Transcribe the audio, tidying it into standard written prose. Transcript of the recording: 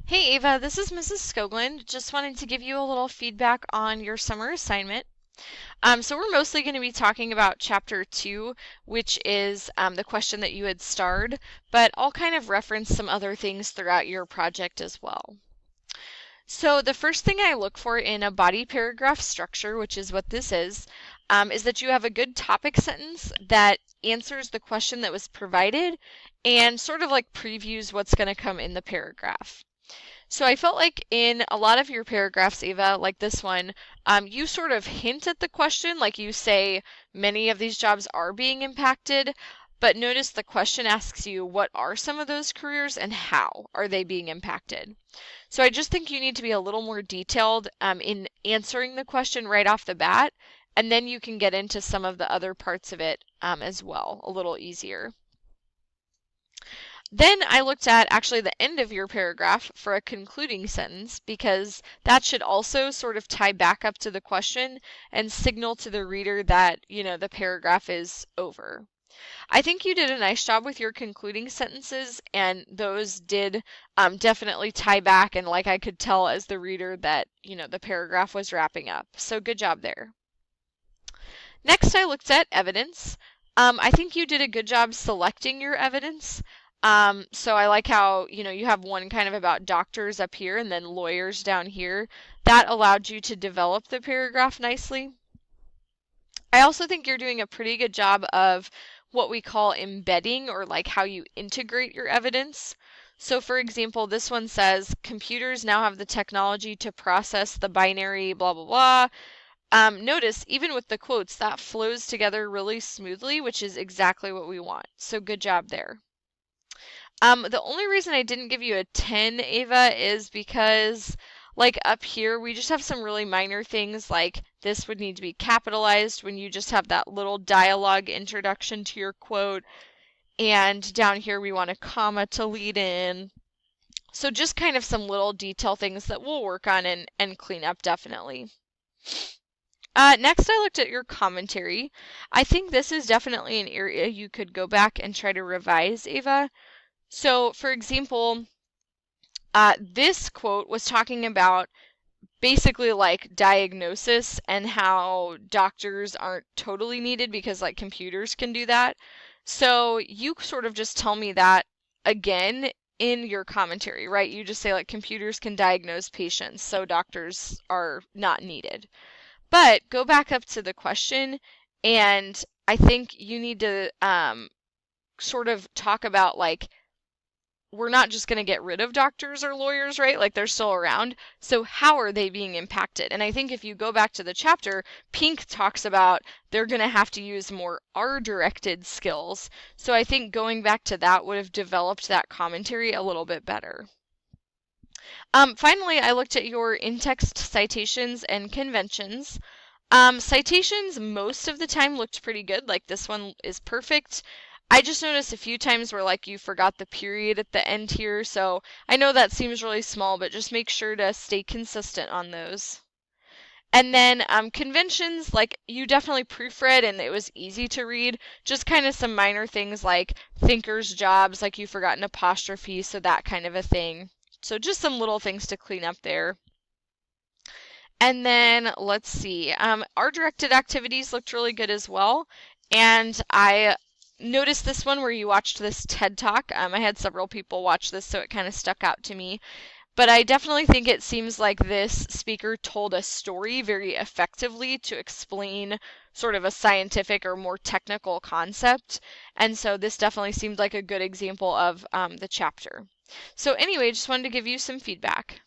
Hey Ava, this is Mrs. Skoglund. Just wanted to give you a little feedback on your summer assignment. So we're mostly going to be talking about chapter 2, which is the question that you had starred, but I'll kind of reference some other things throughout your project as well. So the first thing I look for in a body paragraph structure, which is what this is that you have a good topic sentence that answers the question that was provided and sort of like previews what's going to come in the paragraph. So I felt like in a lot of your paragraphs, Ava, like this one, you sort of hint at the question, like you say, many of these jobs are being impacted, but notice the question asks you, what are some of those careers and how are they being impacted? So I just think you need to be a little more detailed in answering the question right off the bat, and then you can get into some of the other parts of it as well, a little easier. Then I looked at actually the end of your paragraph for a concluding sentence because that should also sort of tie back up to the question and signal to the reader that, the paragraph is over. I think you did a nice job with your concluding sentences, and those did definitely tie back, and like I could tell as the reader that, the paragraph was wrapping up. So good job there. Next, I looked at evidence. I think you did a good job selecting your evidence. So I like how, you have one kind of about doctors up here and then lawyers down here. That allowed you to develop the paragraph nicely. I also think you're doing a pretty good job of what we call embedding, or like how you integrate your evidence. So for example, this one says computers now have the technology to process the binary blah blah blah. Notice even with the quotes that flows together really smoothly, which is exactly what we want. So good job there. The only reason I didn't give you a 10, Ava, is because like up here, we just have some really minor things like this would need to be capitalized when you just have that little dialogue introduction to your quote. And down here, we want a comma to lead in. So just kind of some little detail things that we'll work on and clean up definitely. Next, I looked at your commentary. I think this is definitely an area you could go back and try to revise, Ava. So, for example, this quote was talking about basically like diagnosis and how doctors aren't totally needed because like computers can do that. So you sort of just tell me that again in your commentary, right? You just say like computers can diagnose patients, so doctors are not needed. But go back up to the question, and I think you need to sort of talk about like we're not just going to get rid of doctors or lawyers, right? Like they're still around. So how are they being impacted? And I think if you go back to the chapter, Pink talks about they're going to have to use more R-directed skills. So I think going back to that would have developed that commentary a little bit better. Finally, I looked at your in-text citations and conventions. Citations most of the time looked pretty good, like this one is perfect. I just noticed a few times where like you forgot the period at the end here, so I know that seems really small, but just make sure to stay consistent on those. And then conventions, like you definitely proofread and it was easy to read, just kind of some minor things like thinkers' jobs, like you forgot an apostrophe, so that kind of a thing. So just some little things to clean up there. And then let's see, our directed activities looked really good as well. And I noticed this one where you watched this TED Talk. I had several people watch this, so it kind of stuck out to me. But I definitely think it seems like this speaker told a story very effectively to explain sort of a scientific or more technical concept. And so this definitely seemed like a good example of the chapter. So anyway, just wanted to give you some feedback.